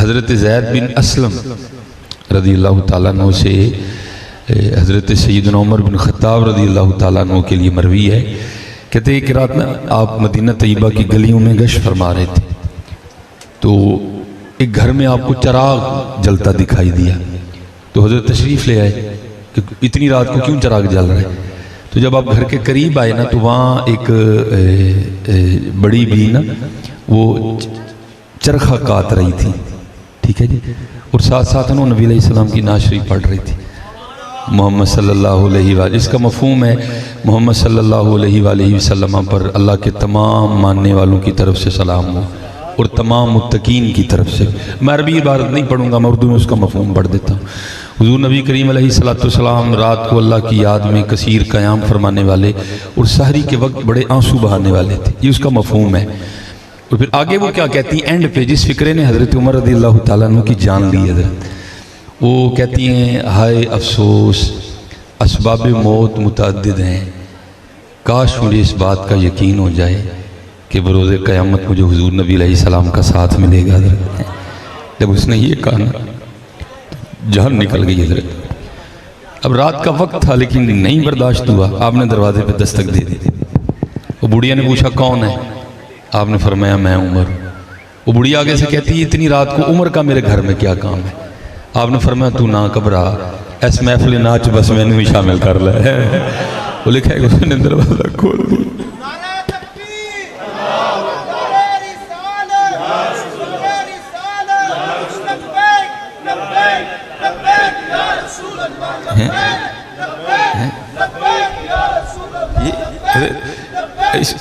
حضرت زید بن اسلم رضی اللہ تعالیٰ عنہ سے حضرت سیدنا عمر بن خطاب رضی اللہ تعالیٰ عنہ کے لیے مروی ہے، کہتے ہیں کہ رات میں آپ مدینہ طیبہ کی گلیوں میں گشت فرما رہے تھے تو ایک گھر میں آپ کو چراغ جلتا دکھائی دیا، تو حضرت تشریف لے آئے کہ اتنی رات کو کیوں چراغ جل رہا ہے؟ تو جب آپ گھر کے قریب آئے نا تو وہاں ایک بڑی بھی نا وہ چرخہ کاٹ رہی تھی، ٹھیک ہے جی، اور ساتھ ساتھ انہوں نبی علیہ السلام کی نعت شریف پڑھ رہی تھی محمد صلی اللہ علیہ وآلہ، اس کا مفہوم ہے محمد صلی اللہ علیہ وآلہ وسلم پر اللہ کے تمام ماننے والوں کی طرف سے سلام ہو اور تمام متقین کی طرف سے۔ میں عربی عبارت نہیں پڑھوں گا، میں اردو میں اس کا مفہوم پڑھ دیتا ہوں۔ حضور نبی کریم علیہ السلام رات کو اللہ کی یاد میں کثیر قیام فرمانے والے اور سحری کے وقت بڑے آنسو بہانے والے تھے، یہ اس کا مفہوم ہے۔ اور پھر آگے وہ کیا کہتی ہیں اینڈ پہ، جس فکرے نے حضرت عمر رضی اللہ تعالیٰ عنہ کی جان لی حضرت، وہ کہتی ہیں ہائے افسوس اسباب موت متعدد ہیں، کاش مجھے اس بات کا یقین ہو جائے کہ بروز قیامت مجھے حضور نبی علیہ السلام کا ساتھ ملے گا حضرت۔ جب اس نے یہ کہا نا جان نکل گئی حضرت۔ اب رات کا وقت تھا لیکن نہیں برداشت ہوا، آپ نے دروازے پہ دستک دے دی۔ وہ بڑھیا نے پوچھا کون ہے؟ آپ نے فرمایا میں عمر۔ وہ بڑھیا آگے سے کہتی ہے اتنی رات کو عمر کا میرے گھر میں کیا کام ہے؟ آپ نے فرمایا تو نہ گھبرا، اس محفل ناچ بس میں نے بھی شامل کر لیا۔ وہ لکھا ہے کہ اس نے دروازہ کھول دیا۔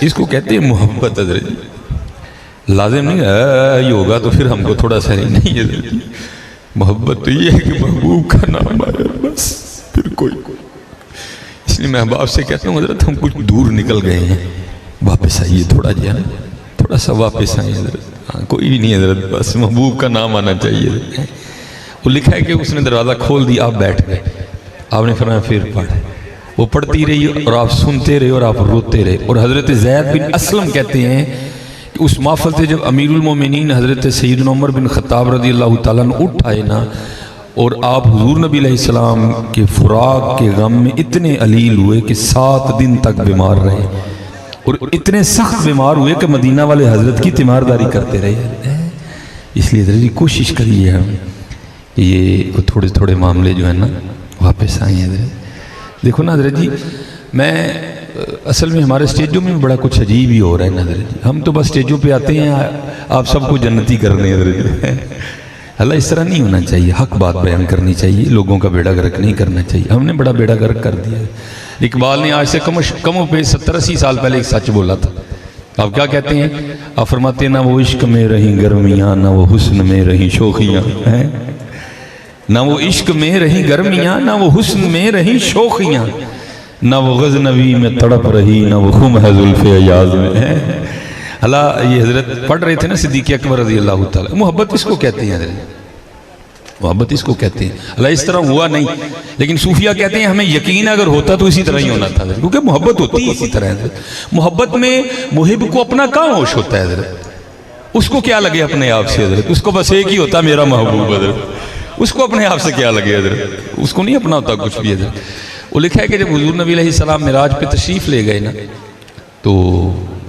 اس کو کہتے ہیں محبت حضرت، لازم نہیں ہے یہ ہوگا تو پھر ہم کو تھوڑا سا نہیں ہے، محبت تو یہ ہے کہ محبوب کا نام آیا بس، پھر کوئی اس لیے میں احباب سے کہتا ہوں حضرت ہم کچھ دور نکل گئے ہیں، واپس آئیے تھوڑا جی ہے نا، تھوڑا سا واپس آئیے حضرت، کوئی بھی نہیں حضرت، بس محبوب کا نام آنا چاہیے۔ وہ لکھا ہے کہ اس نے دروازہ کھول دیا، آپ بیٹھ گئے، آپ نے فرمایا پھر پڑھ۔ وہ پڑھتی رہی اور آپ سنتے رہے اور آپ روتے رہے۔ اور حضرت زید بن اسلم کہتے ہیں کہ اس محفل سے جب امیر المومنین حضرت سیدنا عمر بن خطاب رضی اللہ تعالیٰ عنہ اٹھ آئے نا، اور آپ حضور نبی علیہ السلام کے فراق کے غم میں اتنے علیل ہوئے کہ 7 دن تک بیمار رہے، اور اتنے سخت بیمار ہوئے کہ مدینہ والے حضرت کی تیمارداری کرتے رہے۔ اس لیے حضرت کوشش کریے ہم کہ یہ تھوڑے تھوڑے معاملے جو ہیں نا واپس آئیں حضرت۔ دیکھو نا حضرت جی، میں اصل میں ہمارے اسٹیجوں میں بڑا کچھ عجیب ہی ہو رہا ہے نا حضرت جی، ہم تو بس اسٹیجوں پہ آتے ہیں آپ سب کو جنتی کرنے حضرت جی۔ اللہ اس طرح نہیں ہونا چاہیے، حق بات بیان کرنی چاہیے، لوگوں کا بیڑا گرک نہیں کرنا چاہیے، ہم نے بڑا بیڑا گرک کر دیا۔ اقبال نے آج سے کم و بیش 70-80 سال پہلے ایک سچ بولا تھا، آپ کیا کہتے ہیں؟ آپ فرماتے ہیں نہ وہ عشق میں رہیں گرمیاں، نہ وہ حسن میں رہیں شوخیاں، نہ وہ عشق میں رہیں گرمیاں، نہ وہ حسن میں رہیں شوخیاں، نہ وہ غزنوی میں تڑپ رہی، نہ وہ خم ہے زلف ایاز میں۔ اللہ یہ حضرت پڑھ رہے تھے نا صدیق اکبر رضی اللہ تعالیٰ، محبت اس کو کہتے ہیں حضرت، محبت اس کو کہتے ہیں۔ اللہ اس طرح ہوا نہیں، لیکن صوفیہ کہتے ہیں ہمیں یقین اگر ہوتا تو اسی طرح ہی ہونا تھا حضرت، کیونکہ محبت ہوتی ہے اسی طرح حضرت۔ محبت میں محب کو اپنا کہاں ہوش ہوتا ہے حضرت، اس کو کیا لگے اپنے آپ سے حضرت، اس کو بس ایک ہی ہوتا میرا محبوب حضرت، اس کو اپنے آپ سے کیا لگے حضرت، اس کو نہیں اپنا ہوتا کچھ بھی حضرت۔ وہ لکھا ہے کہ جب حضور نبی علیہ السلام معراج پہ تشریف لے گئے نا، تو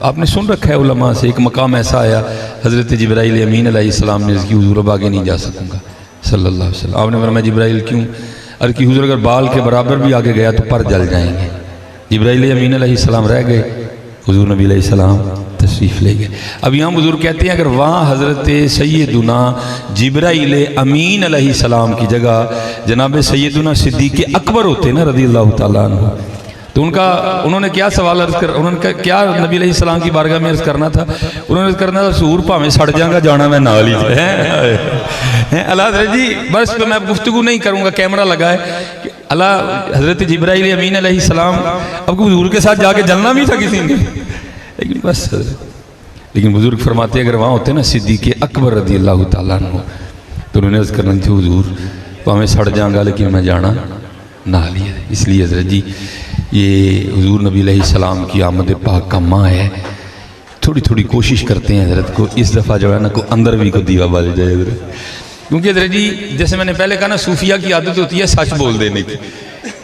آپ نے سن رکھا ہے علماء سے، ایک مقام ایسا آیا حضرت جبرائیل امین علیہ السلام نے کی حضور اب آگے نہیں جا سکوں گا صلی اللہ علیہ وسلم۔ آپ نے فرمایا جبرائیل کیوں؟ عرض کی حضور اگر بال کے برابر بھی آگے گیا تو پر جل جائیں گے۔ جبرائیل امین علیہ السلام رہ گئے، حضور نبی علیہ السلام تشریف لے گئے۔ اب یہاں بزرگ کہتے ہیں اگر وہاں حضرت سیدنا جبرائیل امین علیہ السلام کی جگہ جناب سیدنا صدیق اکبر ہوتے نا رضی اللہ تعالیٰ عنہ، تو انہوں نے کیا سوال عرض کر، انہوں نے کیا نبی علیہ السلام کی بارگاہ میں عرض کرنا تھا؟ انہوں نے عرض کرنا تھا سور پاہمیں سڑ جاؤں گا جانا میں نال ہی ہے۔ اللہ حضرت جی بس میں گفتگو نہیں کروں گا، کیمرہ لگا ہے کہ اللہ حضرت جبرائیل امین علیہ السلام اب کو حضور کے ساتھ جا کے جلنا بھی تھا کسی نے، لیکن بس لیکن بزرگ فرماتے ہیں اگر وہاں ہوتے نا صدیق اکبر رضی اللہ تعالیٰ عنہ تو انہوں نے عرض کرنا تھی حضور پاہمیں سڑ جاؤں گا لیکن میں جانا نہ لیا۔ اس لیے حضرت جی یہ حضور نبی علیہ السلام کی آمد پاک کا ماہ ہے، تو تھوڑی تھوڑی کوشش کرتے ہیں حضرت کو اس دفعہ جو ہے نا کو اندر بھی کو دیوا بال جائے حضرت. کیونکہ حضرت جی جیسے میں نے پہلے کہا نا صوفیہ کی عادت ہوتی ہے سچ بول دینے کی,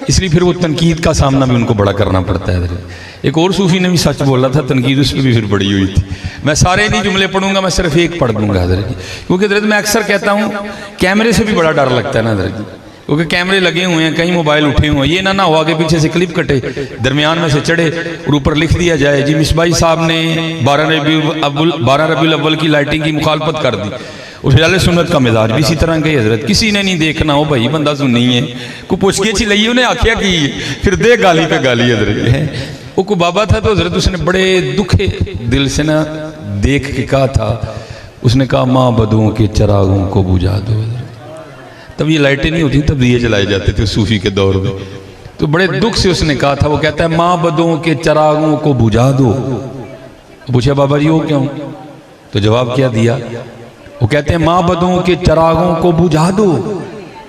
اس لیے پھر وہ تنقید کا سامنا بھی ان کو بڑا کرنا پڑتا ہے حضرت. ایک اور صوفی نے بھی سچ بولا تھا, تنقید اس پہ بھی پھر بڑی ہوئی تھی. میں سارے نہیں جملے پڑھوں گا, میں صرف ایک پڑھ دوں گا حضرت جی. کیونکہ حضرت میں اکثر کہتا ہوں کیمرے سے بھی بڑا ڈر لگتا ہے نا حضرت جی, کیونکہ کیمرے لگے ہوئے ہیں, کئی موبائل اٹھے ہوئے ہیں, یہ نہ ہو آگے پیچھے سے کلپ کٹے, درمیان میں سے چڑھے اور اوپر لکھ دیا جائے جی مصباحی صاحب نے 12 ربیع الاول کی لائٹنگ کی مخالفت کر دی. اور پھر اہل سنت کا مزاج بھی اسی طرح گئی حضرت, کسی نے نہیں دیکھنا ہو بھائی بندہ سننی ہے, کو پوچھ کے چی لئی انہیں آکھیا کی پھر دے گالی پہ گالی حضرت ہے. وہ کو بابا تھا تو حضرت اس نے بڑے دکھے دل سے نا دیکھ کے کہا تھا, اس نے کہا ماں بدوں کے چراغوں کو بجھا دو. تب یہ لائٹیں نہیں ہوتی, تب دیے جلائے جاتے تھے صوفی کے دور میں. تو بڑے دکھ سے اس نے کہا تھا, وہ کہتا ہے ماں بدوں کے چراغوں کو بجھا دو. پوچھا بابا جی وہ کیوں؟ تو جواب کیا دیا, وہ کہتے ہیں ماں بدوں کے چراغوں کو بجھا دو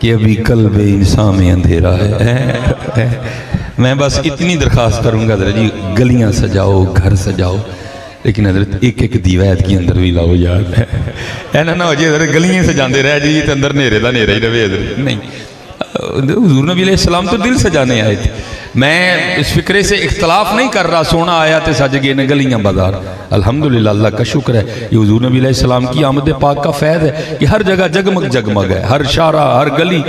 کہ ابھی قلب انسان میں اندھیرا ہے. میں بس اتنی درخواست کروں گا حضرت جی, گلیاں سجاؤ, گھر سجاؤ, لیکن حضرت ایک ایک دیوایت کی اندر بھی لاؤ یار. اینا نہ ہو جی حضرت گلیاں سجاندے رہ جی تو اندر نیرے دا نیرے ہی رہے حضرت. نہیں, حضور نبی علیہ السلام تو دل سجانے آئے تھے. میں اس فکرے سے اختلاف نہیں کر رہا, سونا آیا تے سج گئے نے گلیاں بازار. الحمدللہ اللہ کا شکر ہے, یہ حضور نبی علیہ السلام کی آمد پاک کا فیض ہے کہ ہر جگہ جگمگ جگمگ ہے, ہر شارع ہر گلی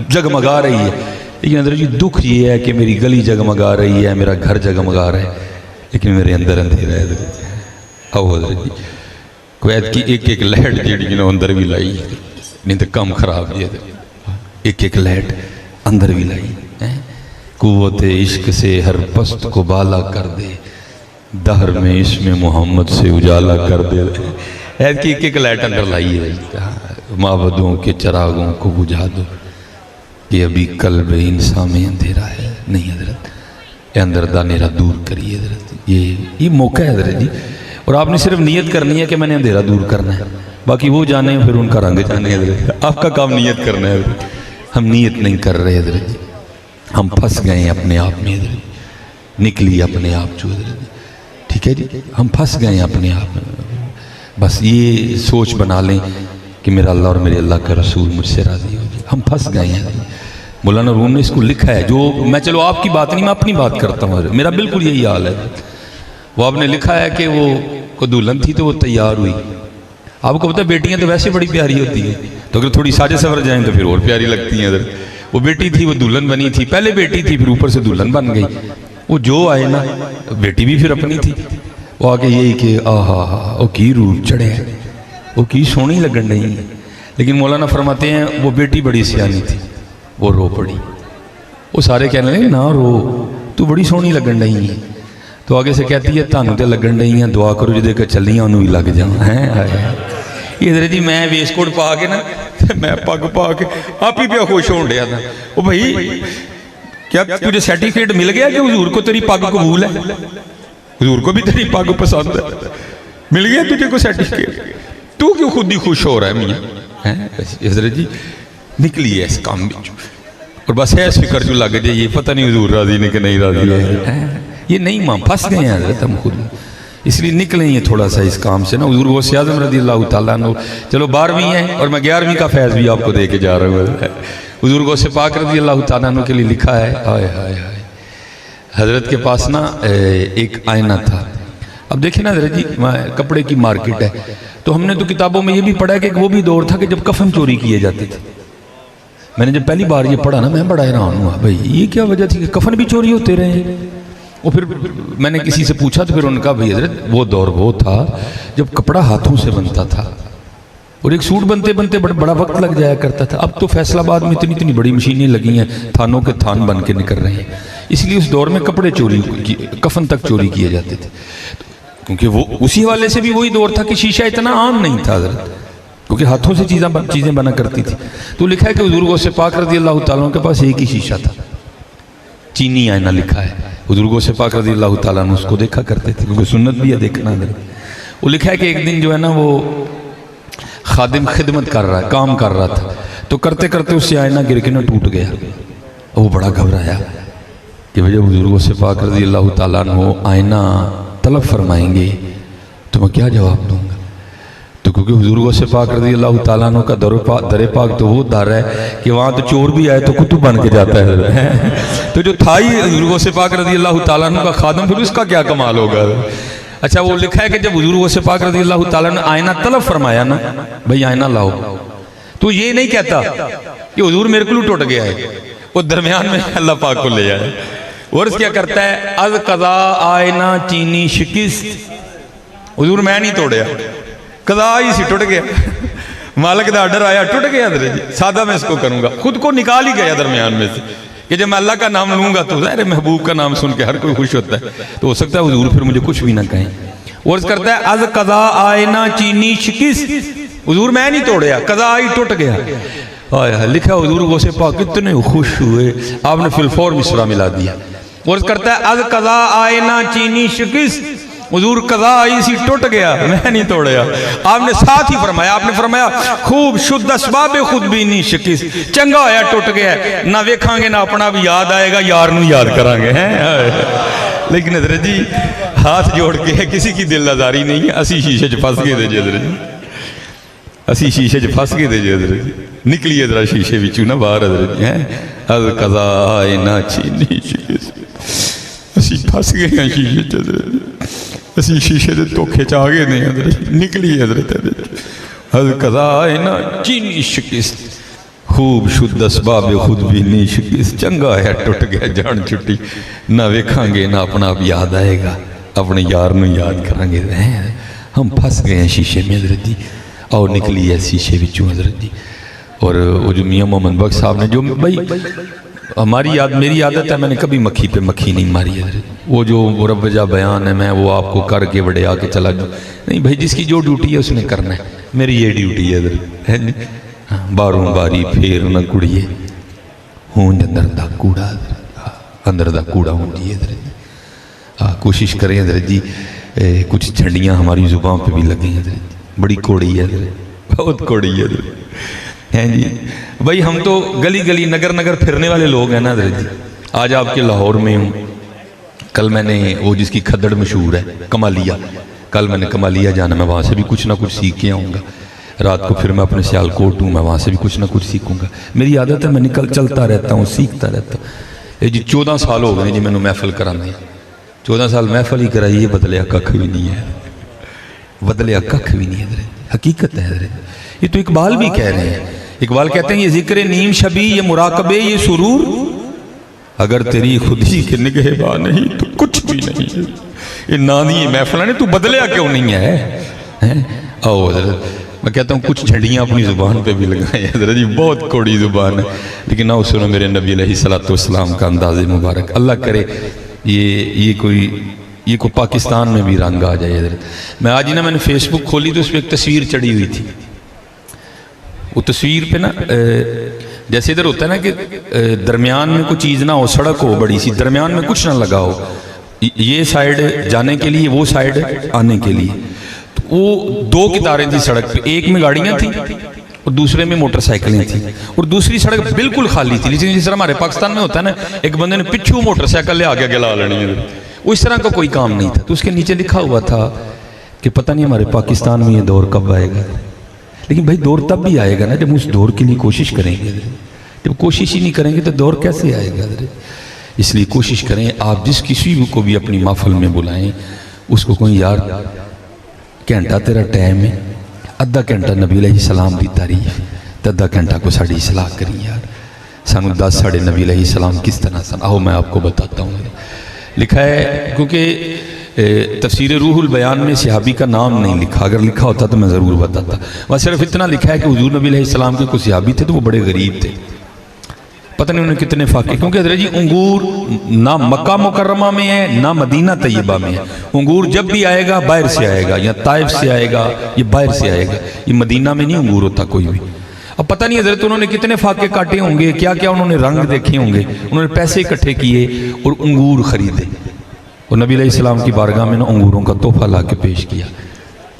جگمگا رہی ہے. لیکن حضرت جی دکھ یہ ہے کہ میری گلی جگمگا رہی ہے, میرا گھر جگمگا رہا ہے, لیکن میرے اندر اندھیرا ہے حضرت. آؤ حضرت جی کویت کی ایک ایک لہٹ جیڑی نے اندر بھی لائی, نہیں تو کم خراب ہے. ایک ایک لہٹ اندر بھی لائی, قوت عشق سے ہر پست کو بالا کر دے, دہر میں اس میں محمد سے اجالا کر دے. ایک ایک لائٹ اندر لائی ہے, معبدوں کے چراغوں کو بجھا دو کہ ابھی قلب انسان میں اندھیرا ہے. نہیں حضرت, یہ اندر دا نیرا دور کریے حضرت. یہ موقع ہے حضرت جی, اور آپ نے صرف نیت کرنی ہے کہ میں نے اندھیرا دور کرنا ہے, باقی وہ جانے پھر ان کا رنگ جانے حضرت. آپ کا کام نیت کرنا ہے حضرت, ہم نیت نہیں کر رہے حضرت جی, ہم پھنس گئے ہیں اپنے آپ میں حضرت, نکلی اپنے آپ جو حضرت. ٹھیک ہے جی, ہم پھنس گئے ہیں اپنے آپ میں. بس یہ سوچ بنا لیں کہ میرا اللہ اور میرے اللہ کا رسول مجھ سے راضی ہو جائے. ہم پھنس گئے ہیں. مولانا روم نے اس کو لکھا ہے, جو میں چلو آپ کی بات نہیں میں اپنی بات کرتا ہوں حضرت, میرا بالکل یہی حال ہے. وہ آپ نے لکھا ہے کہ وہ کو دلہن تھی تو وہ تیار ہوئی. آپ کو پتہ ہے بیٹیاں تو ویسے بڑی پیاری ہوتی ہیں, تو اگر تھوڑی ساجے سور جائیں تو پھر اور پیاری لگتی ہیں حضرت. وہ بیٹی تھی, وہ دلہن بنی تھی, پہلے بیٹی تھی پھر اوپر سے دلہن بن گئی. وہ جو آئے نا بیٹی بھی پھر اپنی تھی, وہ آگے یہی کہ آہا وہ کی روح چڑھے, وہ کی سونی لگن نہیں ہے. لیکن مولانا فرماتے ہیں وہ بیٹی بڑی سیانی تھی, وہ رو پڑی. وہ سارے کہنے لگے نہ رو, تو بڑی سونی لگن نہیں ہے. تو آگے سے کہتی ہے تانوں تے لگن نہیں ہیں, دعا کرو جدے کہ چلیاں انہوں ہی لگ جاؤں. یہ حضرت جی میں ویس کوٹ پا کے نا میں پگ پا کے آپ ہی پہ خوش ہون ڈیا تھا. وہ بھائی کیا تجھے سرٹیفکیٹ مل گیا کہ حضور کو تیری پگ قبول ہے, حضور کو بھی تیری پگ پسند ہے, مل گیا تجھے کو سرٹیفکیٹ, تو کیوں خود ہی خوش ہو رہا ہے میاں. حضرت جی نکلی ہے اس کام میں, اور بس ہے اس فکر جو لگ جائے, یہ پتہ نہیں حضور راضی نے کہ نہیں راضی ہے. یہ نہیں ماں پھنس گئے ہیں حضرت ہم خود, اس لیے نکلیں یہ تھوڑا سا اس کام سے نا. حضور غوث اعظم رضی اللہ تعالیٰ عنہ چلو 12ویں ہیں, اور میں 11ویں کا فیض بھی آپ کو دے کے جا رہا ہوں. حضور غوث پاک رضی اللہ تعالیٰ عنہ کے لیے لکھا ہے, ہائے ہائے ہائے, حضرت کے پاس نا ایک آئینہ تھا. اب دیکھیں نا حضرت جی کپڑے کی مارکیٹ ہے, تو ہم نے تو کتابوں میں یہ بھی پڑھا ہے کہ وہ بھی دور تھا کہ جب کفن چوری کیے جاتے تھے. میں نے جب پہلی بار یہ پڑھا نا میں بڑا حیران ہوا, بھائی یہ کیا وجہ تھی کہ کفن بھی چوری ہوتے رہے ہیں. وہ پھر میں نے کسی سے پوچھا تو پھر ان کا بھائی حضرت وہ دور وہ تھا جب کپڑا ہاتھوں سے بنتا تھا, اور ایک سوٹ بنتے بنتے بڑا وقت لگ جایا کرتا تھا. اب تو فیصل آباد میں اتنی بڑی مشینیں لگی ہیں, تھانوں کے تھان بن کے نکل رہے ہیں. اس لیے اس دور میں کپڑے چوری کفن تک چوری کیے جاتے تھے, کیونکہ وہ اسی حوالے سے بھی وہی دور تھا کہ شیشہ اتنا عام نہیں تھا حضرت, کیونکہ ہاتھوں سے چیزیں بنا کرتی تھی. تو لکھا ہے کہ حضور غوث پاک رضی اللہ تعالیٰ کے پاس ایک ہی شیشہ تھا, چینی آئینہ لکھا ہے. حضور غوث پاک رضی اللہ تعالیٰ نے اس کو دیکھا کرتے تھے, کیونکہ سنت بھی ہے دیکھنا. وہ لکھا ہے کہ ایک دن جو ہے نا وہ خادم خدمت کر رہا ہے, کام کر رہا تھا, تو کرتے کرتے اس سے آئینہ گر کے نہ ٹوٹ گیا. وہ بڑا گھبرایا کہ جب حضور غوث پاک رضی اللہ تعالیٰ عنہ آئینہ طلب فرمائیں گے تو تو میں کیا جواب دوں گا؟ تو کیونکہ حضور غوث پاک رضی اللہ تعالیٰ عنہ کا در پاک تو وہ در ہے کہ وہاں تو چور بھی آئے تو کتب بن کے جاتا ہے تو جو تھا ہی حضور غوث پاک رضی اللہ تعالیٰ عنہ کا خادم، پھر اس کا کیا کمال ہوگا؟ اچھا وہ لکھا ہے کہ جب حضور غوث پاک رضی اللہ تعالیٰ نے آئینہ طلب فرمایا نا، بھئی آئینہ لاؤ، تو یہ نہیں کہتا کہ حضور میرے کو ٹوٹ گیا ہے، وہ درمیان میں اللہ پاک کو لے آئے، اور اس کیا کرتا ہے، از قضا آئینہ چینی شکست، حضور میں نہیں توڑیا، قضا ہی سی ٹوٹ گیا، مالک دا آرڈر آیا ٹوٹ گیا، سادہ میں اس کو کروں گا، خود کو نکال ہی گیا درمیان میں سے کہ جب میں اللہ کا نام لوں گا تو ظاہر محبوب کا نام سن کے ہر کوئی خوش ہوتا ہے، تو ہو سکتا ہے حضور پھر مجھے کچھ بھی نہ کہیں۔ عرض کرتا ہے از قضا آئینہ چینی شکست، حضور میں نہیں توڑیا، قضا ہی ٹوٹ گیا۔ لکھا حضور غوث پاک کتنے خوش ہوئے، آپ نے فی الفور مصرع ملا دیا۔ عرض کرتا ہے از قضا آئینہ چینی شکست، حضور قضا آئی سی ٹوٹ گیا، میں نہیں توڑیا۔ آپ نے ساتھ ہی فرمایا، آپ نے فرمایا خوب شد اسباب خود بھی نہیں شکست، چنگا ہویا ٹوٹ گیا، نہ ویکھاں گے نہ اپنا بھی یاد آئے گا، یار نو یاد کران گے۔ لیکن حضرت جی ہاتھ جوڑ کے کسی کی دل آزاری نہیں ہے، اسی شیشے چ پھنس گئے تھے حضرت جی، اسی شیشے چ پھنس گئے تھے حضرت جی، نکلیے ذرا شیشے وچوں نہ باہر حضرت جی، از قضا آئینہ چینی شکست، اسی پھنس گئے ہیں شیشے چ حضرت، اسی شیشے دے دھوکھے چ آ گئے نہیں حضرت، نکلی حضرت از قضا آئینہ چینی شکست، خوب شد اسباب خود بھی نہیں شکست، چنگا ہے ٹوٹ گیا جان چھٹی، نہ ویکھاں گے نہ اپنا اب یاد آئے گا، اپنے یار نو یاد کریں گے۔ ہم پھنس گئے ہیں شیشے میں حضرت جی، اور نکلی ہے شیشے وچوں حضرت جی۔ اور وہ جو میاں محمد بخش صاحب نے جو بھائی ہماری میری عادت ہے، میں نے کبھی مکھی پہ مکھی نہیں ماری حضرت، وہ جو مروجہ بیان ہے میں وہ آپ کو کر کے بڑے آ کے چلا جاؤں نہیں بھائی، جس کی جو ڈیوٹی ہے اس نے کرنا ہے، میری یہ ڈیوٹی ہے حضرت۔ باروں باری پھیر نہ کڑیے ہونج اندر دا کوڑا، اندر دا کوڑا ہونجی حضرت۔ کوشش کریں حضرت جی، کچھ جھنڈیاں ہماری زبان پہ بھی لگیں حضرت، بڑی کوڑی ہے حضرت، بہت کوڑی ہے حضرت جی۔ بھائی ہم تو گلی گلی نگر نگر پھرنے والے لوگ ہیں نا حضرت جی۔ آج آپ کے لاہور میں ہوں، کل میں نے وہ جس کی کھدڑ مشہور ہے کمالیہ، کل میں نے کمالیہ جانا، میں وہاں سے بھی کچھ نہ کچھ سیکھ کے آؤں گا، رات کو پھر میں اپنے سیالکوٹ ہوں، میں وہاں سے بھی کچھ نہ کچھ سیکھوں گا، میری عادت ہے میں چلتا رہتا ہوں، سیکھتا رہتا ہوں۔ یہ جی 14 سال ہو گئے جی میں نے محفل کرانے، 14 سال محفل ہی کرائی، یہ بدلیا ککھ بھی نہیں ہے، بدلیا ککھ بھی نہیں ہے، حقیقت ہے حضرت۔ یہ تو اقبال بھی کہہ رہے ہیں، اقبال کہتے ہیں یہ ذکر نیم شبی، یہ مراقبے، یہ سرور، اگر تیری خودی کے نگہباں نہیں تو کچھ بھی نہیں ہے۔ یہ نانی محفل ہے، تو بدلیا کیوں نہیں ہے؟ آؤ حضرت، میں کہتا ہوں کچھ جھڑیاں اپنی زبان پہ بھی لگائیں حضرت جی، بہت کوڑی زبان ہے، لیکن نہ سنو میرے نبی علیہ السلام کا انداز مبارک، اللہ کرے یہ کوئی پاکستان میں بھی رنگ آ جائے حضرت۔ میں آج ہی نا میں نے فیس بک کھولی تو اس پہ ایک تصویر چڑھی ہوئی تھی، وہ تصویر پہ نا جیسے ادھر ہوتا ہے نا کہ درمیان میں کوئی چیز نہ ہو، سڑک ہو بڑی سی، درمیان میں کچھ نہ لگا ہو، یہ سائیڈ جانے کے لیے وہ سائیڈ آنے کے لیے، وہ دو قطاریں تھی سڑک پہ، ایک میں گاڑیاں تھیں اور دوسرے میں موٹر سائیکلیں تھیں، اور دوسری سڑک بالکل خالی تھی، لیکن جس طرح ہمارے پاکستان میں ہوتا ہے نا ایک بندے نے پچھو موٹر سائیکل لے آگے گلا لینی ہے، وہ اس طرح کا کوئی کام نہیں تھا۔ تو اس کے نیچے لکھا ہوا تھا کہ پتہ نہیں ہمارے پاکستان میں یہ دور کب آئے گا، لیکن بھائی دور تب بھی آئے گا نا جب اس دور کے لیے کوشش کریں گے، جب کوشش ہی نہیں کریں گے تو دور کیسے آئے گا؟ اس لیے کوشش کریں، آپ جس کسی کو بھی اپنی محفل میں بلائیں اس کو کوئی یار گھنٹہ تیرا ٹائم ہے، ادھا گھنٹہ نبی علیہ السلام دی تعریف، ادھا گھنٹہ کو ساڑی اصلاح کریں یار، سانو 10 ساڑھے نبی علیہ السلام کس طرح سن، آؤ میں آپ کو بتاتا ہوں۔ لکھا ہے کیونکہ تفسیر روح البیان میں صحابی کا نام نہیں لکھا، اگر لکھا ہوتا تو میں ضرور بتاتا، وہاں صرف اتنا لکھا ہے کہ حضور نبی علیہ السلام کے کوئی صحابی تھے تو وہ بڑے غریب تھے، پتہ نہیں انہیں کتنے فاقے، کیونکہ حضرت جی انگور نہ مکہ مکرمہ میں ہے نہ مدینہ طیبہ میں ہے، انگور جب بھی آئے گا باہر سے آئے گا، یا طائف سے آئے گا یا باہر سے آئے گا، یہ مدینہ میں نہیں انگور ہوتا کوئی بھی۔ اب پتہ نہیں حضرت انہوں نے کتنے فاقے کاٹے ہوں گے، کیا کیا انہوں نے رنگ دیکھے ہوں گے، انہوں نے پیسے اکٹھے کیے اور انگور خریدے، اور نبی علیہ السلام کی بارگاہ میں انگوروں کا تحفہ لا کے پیش کیا۔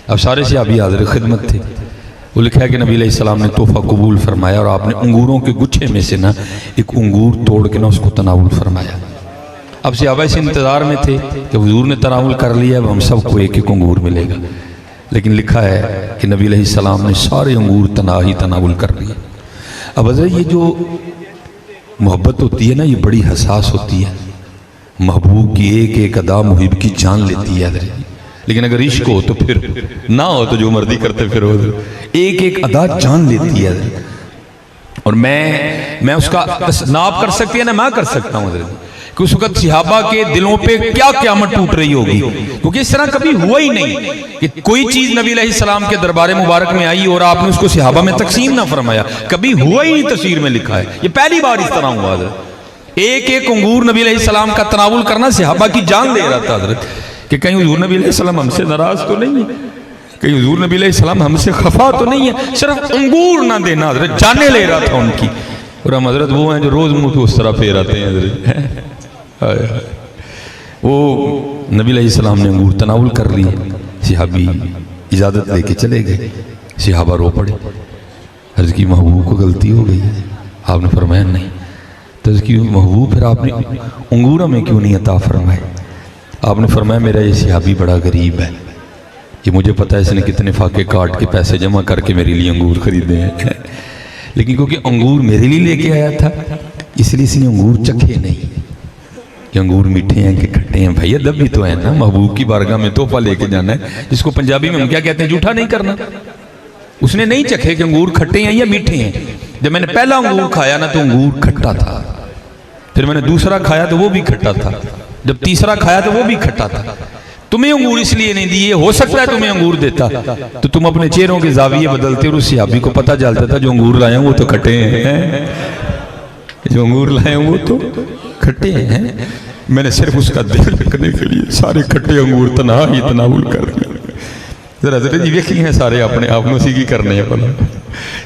اب سارے صحابی حاضر خدمت تھے، وہ لکھا ہے کہ نبی علیہ السلام نے تحفہ قبول فرمایا اور آپ نے انگوروں کے گچھے میں سے نا ایک انگور توڑ کے نا اس کو تناول فرمایا۔ اب صحابہ اس انتظار میں تھے کہ حضور نے تناول کر لیا، اب ہم سب کو ایک ایک انگور ملے گا، لیکن لکھا ہے کہ نبی علیہ السلام نے سارے انگور تنہا تناول کر لیے۔ اب حضرت یہ جو محبت ہوتی ہے نا، یہ بڑی حساس ہوتی ہے، محبوب کی ایک ایک ادا محب کی جان لیتی ہے حضرت۔ لیکن اگر عشق ہو تو پھر نہ ہو تو جو مرضی کرتے پھر ہو، ایک ایک ادا جان لیتی ہے حضرت۔ اور میں اس کا ناپ کر سکتی ہے نا، میں کر سکتا ہوں حضرت کہ اس وقت صحابہ کے دلوں پہ کیا قیامت ٹوٹ رہی ہوگی، کیونکہ اس طرح کبھی ہوا ہی نہیں کہ کوئی چیز نبی علیہ السلام کے دربار مبارک میں آئی اور آپ نے اس کو صحابہ میں تقسیم نہ فرمایا، کبھی ہوا ہی نہیں، تصویر میں لکھا ہے، یہ پہلی بار اس طرح ہوا حضرت۔ ایک ایک انگور نبی علیہ السلام کا تناول کرنا صحابہ کی جان لے رہا تھا حضرت، کہ کہیں حضور نبی علیہ السلام ہم سے ناراض تو نہیں ہے، کہیں حضور نبی علیہ السلام ہم سے خفا تو نہیں ہے، صرف انگور نہ دینا حضرت، جانے لے رہا تھا ان کی۔ اور ہم حضرت وہ ہیں جو روز منہ پہ اس طرح پھیر آتے ہیں حضرت۔ وہ نبی علیہ السلام نے انگور تناول کر لی، صحابی اجازت لے کے چلے گئے، صحابہ رو پڑے، عرض کی محبوب کو غلطی ہو گئی، آپ نے فرمایا نہیں۔ تو عرض کی محبوب پھر آپ نے انگور ہمیں کیوں نہیں عطا فرمائے؟ آپ نے فرمایا میرا یہ صحابی بڑا غریب ہے، یہ مجھے پتا ہے اس نے کتنے فاقے کاٹ کے پیسے جمع کر کے میرے لیے انگور خریدے ہیں، لیکن کیونکہ انگور میرے لیے لے کے آیا تھا اس لیے اس نے انگور چکھے نہیں کہ انگور میٹھے ہیں کہ کھٹے ہیں۔ بھائی ادب بھی تو ہے نا، محبوب کی بارگاہ میں تحفہ لے کے جانا ہے، جس کو پنجابی میں ہم کیا کہتے ہیں، جھوٹا نہیں کرنا۔ اس نے نہیں چکھے کہ انگور کھٹے ہیں یا میٹھے ہیں۔ جب میں نے پہلا انگور کھایا نا تو انگور کھٹا تھا، پھر میں نے دوسرا کھایا تو وہ بھی کھٹا تھا، جب تیسرا کھایا تو وہ بھی کھٹا تھا۔ تمہیں انگور اس لیے نہیں دیے، ہو سکتا ہے تمہیں انگور دیتا تو تم اپنے چہروں کے زاویے بدلتے اور اس صحابی کو پتہ چلتا تھا جو انگور لائے ہیں وہ تو کھٹے ہیں، جو انگور لائے ہیں وہ تو کھٹے ہیں۔ میں نے صرف اس کا دل رکھنے کے لیے سارے کھٹے انگور تناول کر لیے۔ حضرت جی ویکھی ہیں سارے اپنے آپ میں اسی کی کرنے ہیں بلا،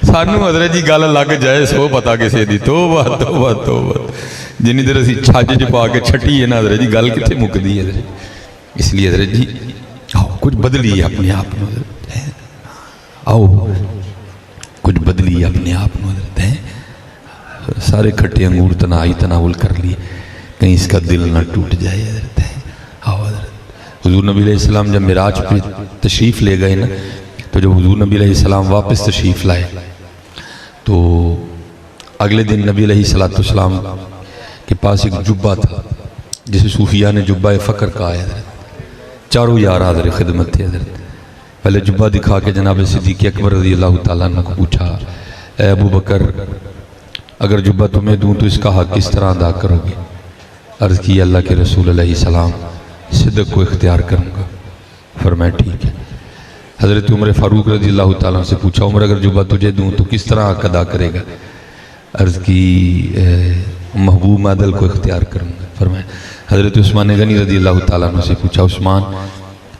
سانو حضرت جی گل لگ جائے سو پتا کسے دی، توبہ توبہ توبہ، جنی دیر اسی چھاج جو پا کے چھٹی ہے نا حضرت جی گل کتے مکدی ہے حضرت۔ اس لیے حضرت جی آؤ کچھ بدلی اپنے آپ میں حضرت، آؤ کچھ بدلی اپنے آپ میں حضرت ہیں۔ سارے کھٹے انگور تناول کر لیے، کہیں اس کا دل نہ ٹوٹ جائے حضرت ہیں۔ آؤ حضرت حضور نبی علیہ السلام جب معراج پہ تشریف لے گئے نا، تو جب حضور نبی علیہ السلام واپس تشریف لائے تو اگلے دن نبی علیہ السلام کے پاس ایک جبہ تھا جسے صوفیہ نے جبہ فقر کہا ہے حضرت۔ چاروں یار حاضر خدمت تھے حضرت۔ پہلے جبہ دکھا کے جناب صدیق اکبر رضی اللہ تعالیٰ عنہ کو پوچھا، اے ابو بکر اگر جبہ تمہیں دوں تو اس کا حق کس طرح ادا کرو گے؟ عرض کی اللہ کے رسول علیہ السلام صدق کو اختیار کروں گا۔ فرمایا ٹھیک ہے۔ حضرت عمر فاروق رضی اللہ تعالیٰ سے پوچھا، عمر اگر جبہ تجھے دوں تو کس طرح حق ادا کرے گا؟ عرض کی محبوب معدل کو اختیار کروں گا۔ فرمایا حضرت عثمان غنی رضی اللہ تعالیٰ عنہ سے پوچھا، عثمان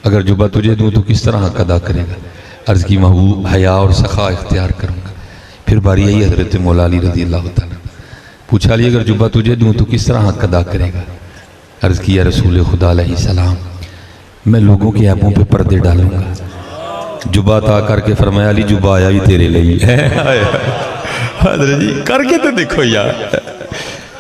اگر جبہ تجھے دوں تو کس طرح حق ادا کرے گا؟ عرض کی محبوب حیا اور سخا اختیار کروں گا۔ پھر باری آئی حضرت مولا علی رضی اللہ تعالیٰ عنہ، پوچھا علی اگر جبہ تجھے دوں تو کس طرح حق ادا کرے گا؟ عرض کی یا رسول خدا علیہ السلام میں لوگوں کے عیبوں پہ پردے ڈالوں گا۔ جبہ عطا کر کے فرمایا علی جبہ آیا بھی تیرے لیے ہے۔ حضرت جی کر کے تو دیکھو یار،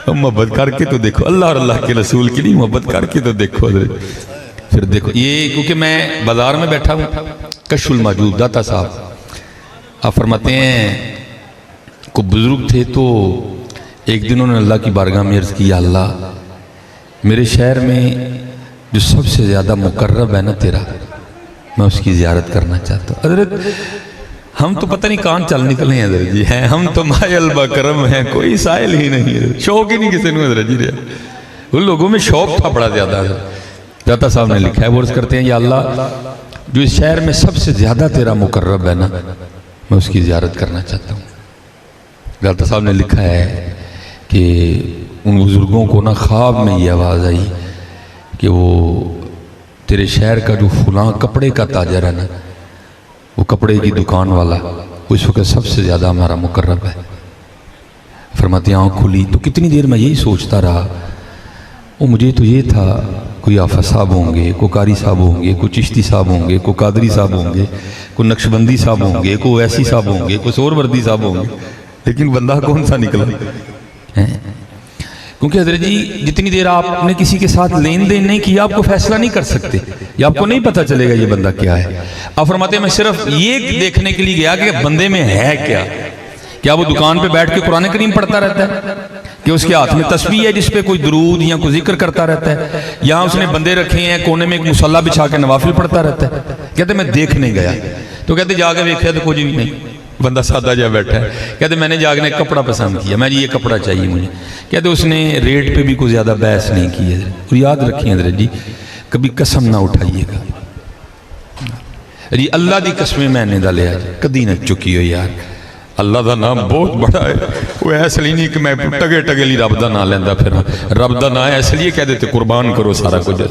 محبت کر کے تو دیکھو، اللہ اور اللہ کے رسول کے لیے محبت کر کے تو دیکھو حضرت۔ پھر دیکھو یہ کیونکہ میں بازار میں بیٹھا ہوں، کشف الماجوب داتا صاحب آپ فرماتے ہیں کوئی بزرگ تھے تو ایک دن انہوں نے اللہ کی بارگاہ میں عرض کیا، اللہ میرے شہر میں جو سب سے زیادہ مقرب ہے نا تیرا، میں اس کی زیارت کرنا چاہتا ہوں۔ حضرت ہم تو پتہ نہیں کہاں چل نکلے ہیں حضرت جی، ہیں ہم تو مائل بکرم ہیں، کوئی سائل ہی نہیں ہے، شوق ہی نہیں کسی نے حضرت جی رہا۔ ان لوگوں میں شوق تھا بڑا زیادہ حضرت۔ داتا صاحب نے لکھا ہے وہ عرض کرتے ہیں یا اللہ جو اس شہر میں سب سے زیادہ تیرا مقرب ہے نا، میں اس کی زیارت کرنا چاہتا ہوں۔ داتا صاحب نے لکھا ہے کہ ان بزرگوں کو نا خواب میں یہ آواز آئی کہ وہ تیرے شہر کا جو فلاں کپڑے کا تاجر ہے نا، وہ کپڑے کی دکان والا، وہ اس وقت سب سے زیادہ ہمارا مقرب ہے۔ فرماتے ہیں آنکھ کھلی تو کتنی دیر میں یہی سوچتا رہا، وہ مجھے تو یہ تھا کوئی آفت صاحب ہوں گے، کوئی قاری صاحب ہوں گے، کوئی چشتی صاحب ہوں گے، کوئی قادری صاحب ہوں گے، کوئی نقشبندی صاحب ہوں گے، کوئی ویسی صاحب ہوں گے، کوئی سور وردی صاحب ہوں گے، لیکن بندہ کون سا نکلا؟ کیونکہ حضرت جی جتنی دیر آپ نے کسی کے ساتھ لین دین نہیں کیا آپ کو فیصلہ نہیں کر سکتے، یا آپ کو نہیں پتا چلے گا یہ بندہ کیا ہے۔ آپ فرماتے ہیں میں صرف یہ دیکھنے کے لیے گیا کہ بندے میں ہے کیا وہ دکان پہ بیٹھ کے قرآن کریم پڑھتا رہتا ہے، کہ اس کے ہاتھ میں تسبیح ہے جس پہ کوئی درود یا کوئی ذکر کرتا رہتا ہے، یہاں اس نے بندے رکھے ہیں کونے میں ایک مصلی بچھا کے نوافل پڑھتا رہتا ہے۔ کہتے میں دیکھنے گیا، تو کہتے جا کے دیکھا تو کچھ بھی نہیں، بندہ سادہ جا بیٹھا ہے۔ کہتے میں نے جا کے کپڑا پسند کیا، میں جی یہ کپڑا چاہیے مجھے۔ کہتے اس نے ریٹ پہ بھی کوئی زیادہ بحث نہیں کی ہے۔ اور یاد رکھیں حضرت جی کبھی قسم نہ اٹھائیے گا جی، اللہ دی قسمیں میں نے دا لیا جی کدی نہ چکی ہو یار، اللہ دا نام بہت بڑا ہے، وہ ایسا نہیں کہ میں ٹگے ٹگے لی رب دا نام لیندہ پھر رب دا نام ایسا لیے کہہ دیتے قربان کرو سارا کچھ۔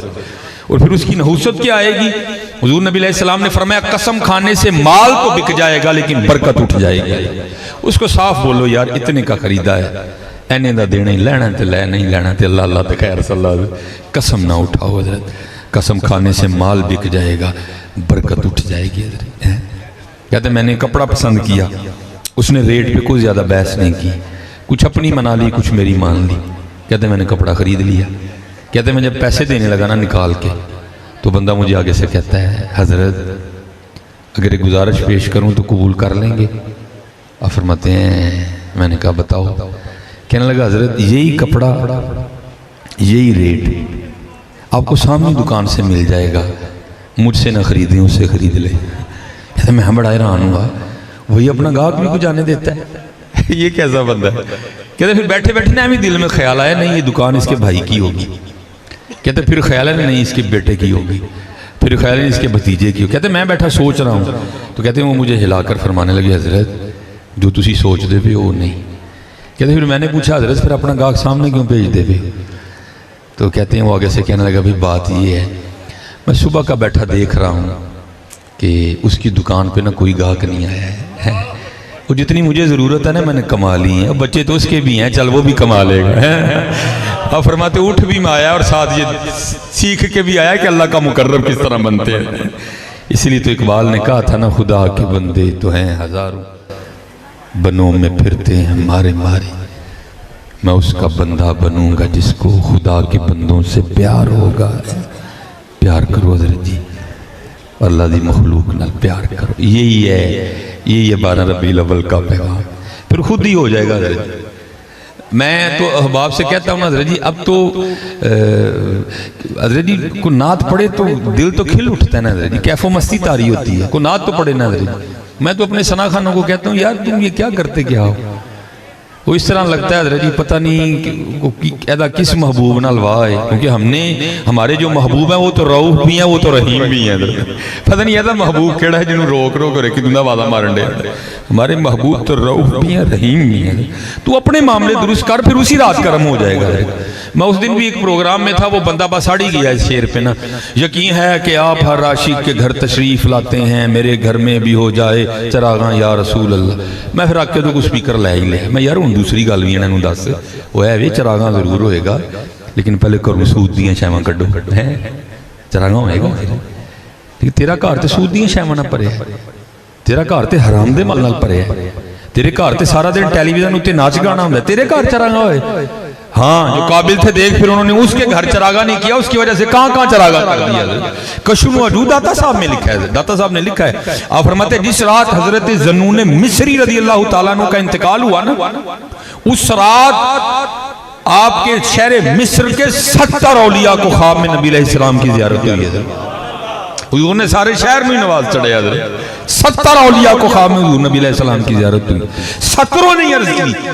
اور پھر اس کی نحوست کیا آئے گی؟ حضور نبی علیہ السلام نے فرمایا قسم کھانے سے مال تو بک جائے گا لیکن برکت اٹھ جائے گی۔ اس کو صاف بولو یار اتنے کا خریدا ہے، اینے دا دینے لینا تے لے نہیں لینا تے اللہ اللہ تے خیر صلی اللہ علیہ وسلم۔ قسم نہ اٹھاؤ حضرت، قسم کھانے سے مال بک جائے گا برکت اٹھ جائے گی حضرت۔ کہتے میں نے کپڑا پسند کیا، اس نے ریٹ پہ کوئی زیادہ بحث نہیں کی، کچھ اپنی منا لی کچھ میری مان لی۔ کہتے میں نے کپڑا خرید لیا۔ کہتے میں جب پیسے دینے لگا نا نکال کے تو بندہ مجھے آگے سے کہتا ہے حضرت اگر ایک گزارش پیش کروں تو قبول کر لیں گے؟ آپ فرماتے ہیں میں نے کہا بتاؤ۔ کہنے لگا حضرت یہی کپڑا یہی ریٹ آپ کو سامنے دکان سے مل جائے گا، مجھ سے نہ خریدیں اس سے خرید لیں۔ کہتے میں بڑا حیران ہوا، وہی اپنا گاہک بھی کو جانے دیتا ہے یہ کیسا بندہ ہے؟ کہتے پھر بیٹھے بیٹھے نا ہمیں دل میں خیال آیا نہیں یہ دکان اس کے بھائی کی ہوگی، کہتے پھر خیال ہے نہیں اس کے بیٹے کی ہوگی، پھر خیال ہے اس کے بھتیجے کی ہوگی۔ کہتے میں بیٹھا سوچ رہا ہوں تو کہتے ہیں وہ مجھے ہلا کر فرمانے لگے حضرت جو تسی سوچ دے پہ وہ نہیں۔ کہتے پھر میں نے پوچھا حضرت پھر اپنا گاہک سامنے کیوں بھیج دے پہ؟ تو کہتے ہیں وہ آگے سے کہنے لگا بھی بات یہ ہے میں صبح کا بیٹھا دیکھ رہا ہوں کہ اس کی دکان پہ نہ کوئی گاہک نہیں آیا ہے، وہ جتنی مجھے ضرورت ہے نا میں نے کما لی ہیں، اب بچے تو اس کے بھی ہیں چل وہ بھی کما لے گا۔ اب فرماتے اٹھ بھی میں آیا اور ساتھ یہ سیکھ کے بھی آیا کہ اللہ کا مقرب کس طرح بنتے ہیں۔ اسی لیے تو اقبال نے کہا تھا نا خدا کے بندے تو ہیں ہزاروں بنوں میں پھرتے ہیں مارے مارے، میں اس کا بندہ بنوں گا جس کو خدا کے بندوں سے پیار ہوگا۔ پیار کرو حضرت جی، اللہ دی مخلوق نال پیار کرو، یہی ہے 12 ربیع الاول کا پیغام، پھر خود ہی ہو جائے گا حضرت جی۔ میں تو احباب سے کہتا ہوں حضرت جی اب تو حضرت جی کو نعت پڑھے تو دل تو کھل اٹھتا ہے نا حضرت جی، کیف و مستی طاری ہوتی ہے، کو نعت تو پڑھے نا حضرت جی۔ میں تو اپنے ثنا خانوں کو کہتا ہوں یار تم یہ کیا کرتے کیا ہو، وہ اس طرح لگتا ہے حضرت جی پتہ نہیں ایدہ کس محبوب نہ لوا ہے، کیونکہ ہم نے ہمارے جو محبوب ہیں وہ تو رؤوف بھی ہیں وہ تو رحیم بھی ہیں حضرت، پتہ نہیں ایدہ محبوب کیڑا ہے جنہوں روک روک رکھ دندہ وعدہ مارن دے، ہمارے محبوب تو رؤوف بھی ہیں رحیم بھی ہیں۔ تو اپنے معاملے درست کر پھر اسی رات کرم ہو جائے گا۔ میں اس دن بھی ایک پروگرام میں تھا وہ بندہ بس اڑ ہی گیا اس شعر پہ نا، یقین ہے کہ آپ ہر عاشق کے گھر تشریف لاتے ہیں، میرے گھر میں بھی ہو جائے چراغاں یا رسول اللہ۔ میں پھر آکے تو کچھ سپیکر لے ہی لے، میں یار ہوں دوسری گل بھی انہوں دس وہ ہے چراغاں ضرور ہوئے گا لیکن پہلے کرو سود دیاں شیواں کڈو، چراغاں ہوئے گا تیرا گھر تے سود دیاں شیواں نہ پرے، تیرا گھر تے حرام دے مال نال پرے، تیرے گھر تے سارا دن ٹیلی ویژن اتے ناچ گانا ہوندا ہے، تیرے گھر چراغاں ہوئے۔ ہاں جو قابل تھے دیکھ پھر انہوں نے اس کے گھر چراغاں نہیں کیا، اس کی وجہ سے کہاں چراغاں کر دیا۔ کشن وجود داتا صاحب میں لکھا ہے، داتا صاحب نے لکھا ہے، آپ فرماتے ہیں جس رات حضرت ذنون مصری رضی اللہ تعالیٰ عنہ کا انتقال ہوا نا، اس رات آپ کے شہر مصر کے 70 اولیاء کو خواب میں نبی علیہ السلام کی زیارت ہوئی ہے۔ حضور نے سارے شہر میں نواز چڑھے حضرت، 70 اولیاء کو خواب میں حضور نبی علیہ السلام کی زیارت ہوئی، 70 نے عرض کی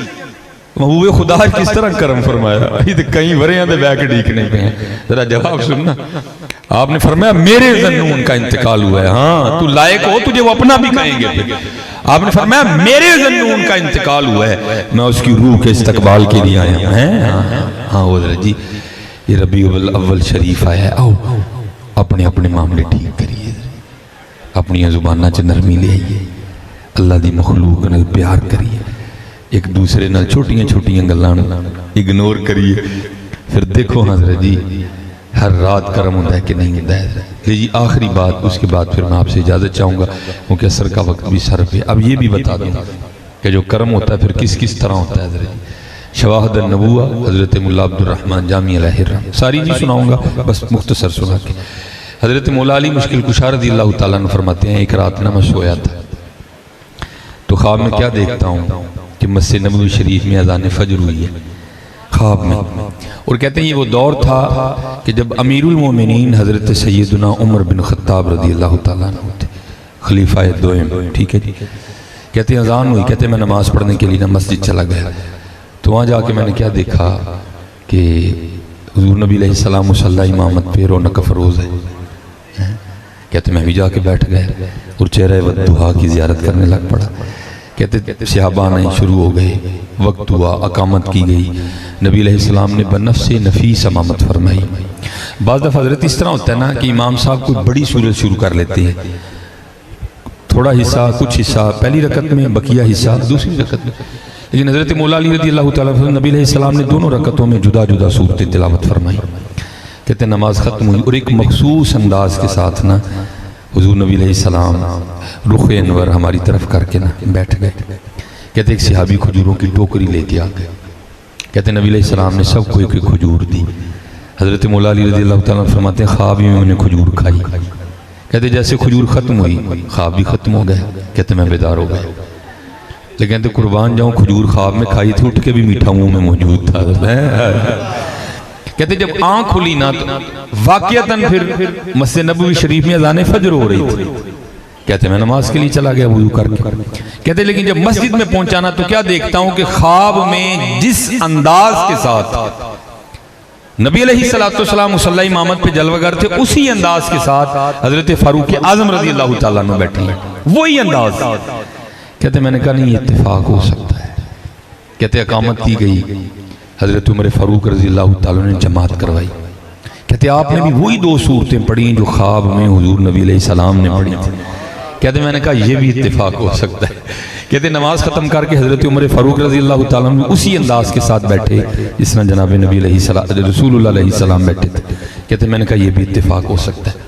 محبوب خدا کس طرح کرم فرمایا، یہ تو کئی وریاں دے بیک ڈیک نہیں پہ ہیں، ذرا جواب سننا۔ آپ نے فرمایا میرے ذنون کا انتقال ہوا ہے، ہاں تو لائق ہو تجھے وہ اپنا بھی کہیں گے پھر۔ آپ نے فرمایا میرے ذنون کا انتقال ہوا ہے، میں اس کی روح کے استقبال کے لیے آیا ہوں۔ ہاں حضرت جی یہ ربیع الاول شریف آیا ہے، آؤ اپنے اپنے معاملے ٹھیک کریے، اپنی زبانہ چ نرمی لے آئیے، اللہ دی مخلوق نال پیار کریے، ایک دوسرے نال چھوٹیاں چھوٹیاں گلان اگنور کریے، پھر دیکھو حضرت جی ہر رات کرم ہوتا ہے کہ نہیں ہوتا ہے۔ جی آخری بات اس کے بعد پھر میں آپ سے اجازت چاہوں گا کیونکہ اثر کا وقت بھی سر پہ۔ اب یہ بھی بتا دوں کہ جو کرم ہوتا ہے پھر کس کس طرح ہوتا ہے حضرت جی۔ شواہد النبوہ حضرت مولا عبد الرحمن جامی علیہ الرحمہ، ساری نہیں سناؤں گا، بس مختصر سنا کے۔ حضرت مولا علی مشکل کشا رضی اللہ تعالیٰ عنہ فرماتے ہیں ایک رات نہ میں سویا تھا تو خواب میں کیا دیکھتا ہوں کہ مسجد نبوی شریف میں اذان فجر ہوئی ہے خواب میں، اور کہتے ہیں یہ وہ دور تھا کہ جب امیر المومنین حضرت سیدنا عمر بن خطاب رضی اللہ تعالیٰ عنہ تھے، خلیفہ دوئم، ٹھیک ہے جی۔ کہتے ہیں اذان ہوئی، کہتے ہیں میں نماز پڑھنے کے لیے مسجد چلا گیا تو وہاں جا کے میں نے کیا دیکھا کہ حضور نبی علیہ السلام مصلی امامت پہ رونق افروز ہے۔ کہتے میں بھی جا کے بیٹھ گئے اور چہرہ ودعا کی زیارت کرنے لگ پڑا۔ کہتے صحابہ آنے شروع ہو گئے، وقت ہوا، اقامت کی گئی، نبی علیہ السلام نے بنفس نفیس امامت فرمائی۔ بعض دفعہ حضرت اس طرح ہوتا ہے نا کہ امام صاحب کوئی بڑی صورت شروع کر لیتے ہیں، تھوڑا حصہ، کچھ حصہ پہلی رکعت میں، بقیہ حصہ دوسری رکعت میں، لیکن حضرت مولا علی رضی اللہ تعالیٰ عنہ نبی علیہ السلام نے دونوں رکعتوں میں جدا جدا صورت تلاوت فرمائی۔ کہتے ہیں نماز ختم ہوئی اور ایک مخصوص انداز کے ساتھ نا حضور نبی علیہ السلام رخ انور ہماری طرف کر کے نا بیٹھ گئے۔ کہتے ایک صحابی کھجوروں کی ٹوکری لے کے آ گئے۔ کہتے نبی علیہ السلام نے سب کو ایک ایک کھجور دی۔ حضرت مولا علی رضی اللہ تعالیٰ عنہ فرماتے ہیں خواب میں انہیں کھجور کھائی۔ کہتے جیسے کھجور ختم ہوئی خواب بھی ختم ہو گئے۔ کہتے میں بیدار ہو گئے، لیکن کہتے قربان جاؤں کھجور خواب میں کھائی تھی، اٹھ کے بھی میٹھا منہ میں موجود تھا۔ کہتے جب آنکھ کھلی نا تو واقعتاً پھر مسجد نبوی شریف میں اذان فجر ہو رہی تھی۔ کہتے میں نماز کے لیے چلا گیا وضو کر کے۔ کہتے لیکن جب مسجد میں پہنچانا تو کیا دیکھتا ہوں کہ خواب میں جس انداز کے ساتھ نبی علیہ السلام مصلی امامت پہ جلوہ گر تھے، اسی انداز کے ساتھ حضرت فاروق اعظم رضی اللہ تعالیٰ عنہ بیٹھے ہیں، وہی انداز۔ کہتے میں نے کہا نہیں یہ اتفاق ہو سکتا ہے۔ کہتے اقامت کی گئی، حضرت عمر فاروق رضی اللہ تعالیٰ نے جماعت کروائی۔ کہتے آپ نے بھی وہی دو صورتیں پڑھی جو خواب میں حضور نبی علیہ السلام نے پڑھی تھی۔ کہتے میں نے کہا یہ بھی اتفاق ہو سکتا ہے۔ کہتے نماز ختم کر کے حضرت عمر فاروق رضی اللہ تعالیٰ نے اسی انداز کے ساتھ بیٹھے جس طرح جناب نبی علیہ السلام رسول اللہ علیہ السلام بیٹھے تھے۔ کہتے میں نے کہا یہ بھی اتفاق ہو سکتا ہے۔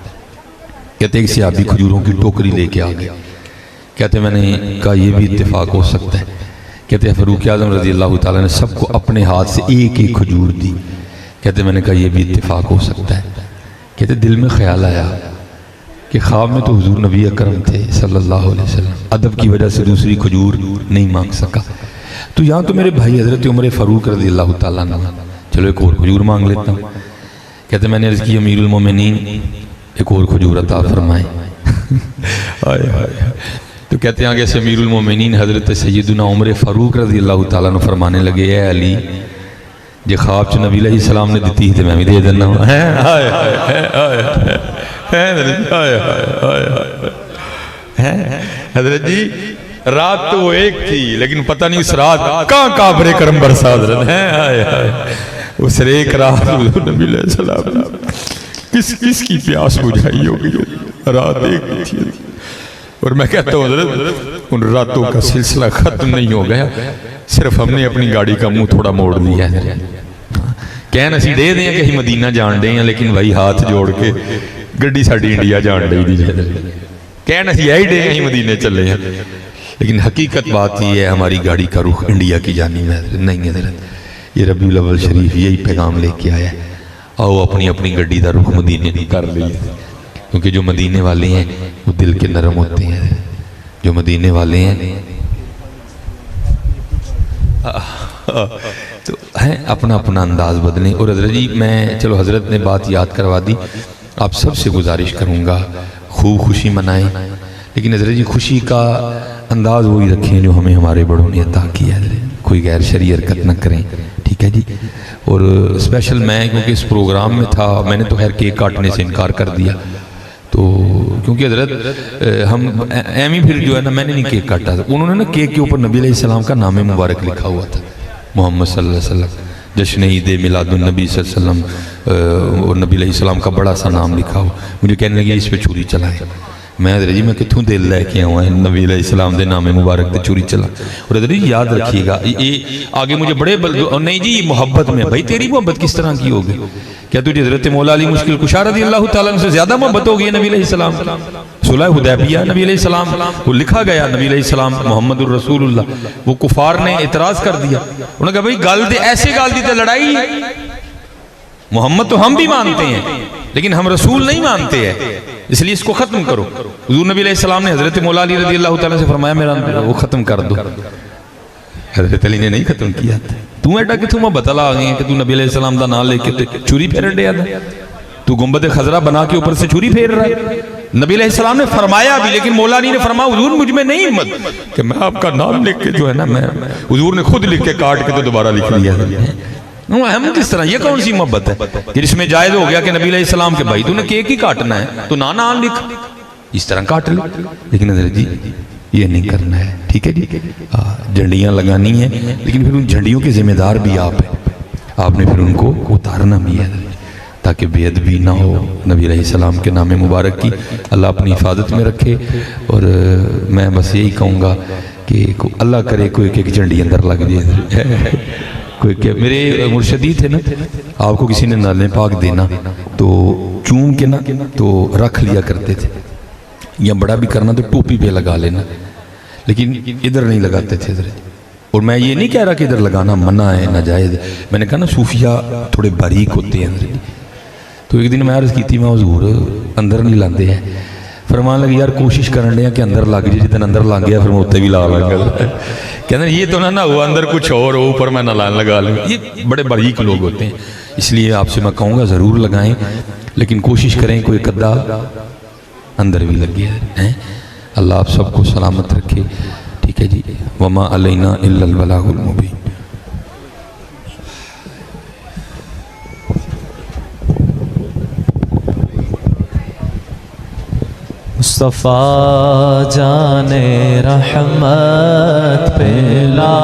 کہتے ایک صحابی کھجوروں کی ٹوکری لے کے آ گئے۔ کہتے میں نے کہا یہ بھی اتفاق ہو سکتا ہے۔ کہتے فاروق اعظم رضی اللہ تعالیٰ نے سب کو اپنے ہاتھ سے ایک ایک کھجور دی۔ کہتے میں نے کہا یہ بھی اتفاق ہو سکتا ہے۔ کہتے دل میں خیال آیا کہ خواب میں تو حضور نبی اکرم تھے صلی اللہ علیہ وسلم، ادب کی وجہ سے دوسری کھجور نہیں مانگ سکا، تو یہاں تو میرے بھائی حضرت عمر فاروق رضی اللہ تعالیٰ عنہ، چلو ایک اور کھجور مانگ لیتا ہوں۔ کہتے میں نے عرض کی امیر المومنین ایک اور کھجور عطا فرمائیں۔ تو کہتے ہیں آگے سے امیر المومنین حضرت سیدنا عمر فاروق رضی اللہ تعالیٰ عنہ فرمانے لگے اے علی جے خواب چ نبی علیہ السلام نے دیتی تھی میں بھی دے دینا ہوں۔ حضرت جی رات تو وہ ایک تھی لیکن پتہ نہیں اس رات کہاں کعبے کرم برسا حضرت، اس ایک رات نبی علیہ السلام کس کی پیاس بجھائی ہوگی، رات ایک تھی۔ اور میں کہتا ہوں حضرت ان راتوں کا سلسلہ ختم نہیں ہو گیا، صرف ہم نے اپنی گاڑی کا منہ تھوڑا موڑ دیا ہے۔ کہنا اسی دے دیں کہ ہی مدینہ جان دیں لیکن بھائی ہاتھ جوڑ کے گڈی ساڑی انڈیا جان دیں دی کہنا اسی یہی دیں کہ ہی مدینہ چلے ہیں، لیکن حقیقت بات یہ ہے ہماری گاڑی کا رخ انڈیا کی جانب ہے نہیں حضرت۔ یہ ربیع الاول شریف یہی پیغام لے کے آیا ہے، آؤ اپنی اپنی گڈی دا رخ مدینے نہیں کر لئے، کیونکہ جو مدینے والے ہیں وہ دل کے نرم ہوتے ہیں، جو مدینے والے ہیں تو ہیں اپنا اپنا انداز بدلیں۔ اور حضرت جی میں چلو حضرت نے بات یاد کروا دی، آپ سب سے گزارش کروں گا خوب خوشی منائیں، لیکن حضرت جی خوشی کا انداز وہی رکھیں جو ہمیں ہمارے بڑوں نے عطا کیا ہے، کوئی غیر شرعی حرکت نہ کریں، ٹھیک ہے جی۔ اور اسپیشل میں کیونکہ اس پروگرام میں تھا میں نے تو خیر کیک کاٹنے سے انکار کر دیا، تو کیونکہ حضرت ہم ایمی پھر جو ہے نا میں نے نہیں کیک کاٹا تھا، انہوں نے نا کیک کے اوپر نبی علیہ السلام کا نام مبارک لکھا ہوا تھا، محمد صلی اللہ علیہ وسلم، جشن عید میلاد النبی صلی اللہ علیہ وسلم، اور نبی علیہ السلام کا بڑا سا نام لکھا ہو۔ مجھے کہنے لگے اس پہ چھری چلائیں، میں حضرت جی میں کتوں دل لے کے آؤں نبی علیہ السلام دے نام مبارک تے چوری چلا. اور حضرت جی یاد رکھیے گا یہ آگے مجھے بڑے نہیں جی محبت میں بھائی تیری محبت کس طرح کی ہوگی؟ کیا تجھے حضرت مولا علی مشکل کشا رضی اللہ تعالیٰ سے زیادہ محبت ہوگی نبی علیہ السلام؟ صلح حدیبیہ نبی علیہ السلام وہ لکھا گیا نبی علیہ السلام محمد الرسول اللہ. وہ کفار نے اعتراض کر دیا, انہوں نے کہا بھائی گل دے ایسے گل دی تے لڑائی, محمد تو ہم بھی مانتے ہیں لیکن ہم رسول نہیں مانتے ہیں, اس لیے اس کو ختم کرو. حضور نبی علیہ السلام نے حضرت مولا علی رضی اللہ تعالیٰ سے فرمایا میرا وہ ختم کر دو. حضرت علی نے نہیں ختم کیا. تو ایڈا کہ تم بتلا آ گئے ہیں کہ تو نبی علیہ السلام دا نام لے کے چوری پھیرن دیا تھا, تو گنبد خضرا بنا کے اوپر سے چوری پھیر رہا ہے. نبی علیہ السلام نے فرمایا بھی, لیکن مولا علی نے فرمایا حضور مجھ میں نہیں ہمت کہ میں آپ کا نام لکھ کے جو ہے نا میں حضور نے خود لکھ کے کاٹ کے تو دوبارہ لکھ لیا. ہم کس طرح, یہ کون سی محبت ہے کہ جس میں جائز ہو گیا کہ نبی علیہ السلام کے بھائی تو نے کیک ہی کاٹنا ہے تو نام لکھ اس طرح کاٹ لو, لیکن حضرت جی یہ نہیں کرنا ہے. ٹھیک ہے جی, جھنڈیاں لگانی ہیں لیکن پھر ان جھنڈیوں کے ذمہ دار بھی آپ ہیں, آپ نے پھر ان کو اتارنا بھی ہے تاکہ بے ادبی نہ ہو نبی علیہ السلام کے نام مبارک کی. اللہ اپنی حفاظت میں رکھے. اور میں بس یہی کہوں گا کہ اللہ کرے کوئی ایک جھنڈی اندر لگ جائے. کوئی کہ میرے مرشدی تھے نا, آپ کو کسی نے نالے پاک دینا تو چوم کے نا تو رکھ لیا کرتے تھے, یا بڑا بھی کرنا تو ٹوپی پہ لگا لینا, لیکن ادھر نہیں لگاتے تھے ادھر. اور میں یہ نہیں کہہ رہا کہ ادھر لگانا منع ہے ناجائز, میں نے کہا نا صوفیہ تھوڑے باریک ہوتے ہیں ادھر. تو ایک دن میں عرض کی تھی میں حضور اندر نہیں لاندے ہیں, فرمان لگے یار کوشش کرن دے ہیں کہ اندر لگ جائے, جتنا اندر لگ گیا پھر میں اتنے بھی لا لگا. کہتے ہیں یہ تو نہ ہوا اندر کچھ اور ہو اوپر میں نہ لگا لوں. یہ بڑے باریک لوگ ہوتے ہیں, اس لیے آپ سے میں کہوں گا ضرور لگائیں, لیکن کوشش کریں کوئی قدہ اندر بھی لگ گیا ہے. اللہ آپ سب کو سلامت رکھے. ٹھیک ہے جی, وما علینا الا البلاغ المبین. مصطفیٰ جان رحمت پہ لا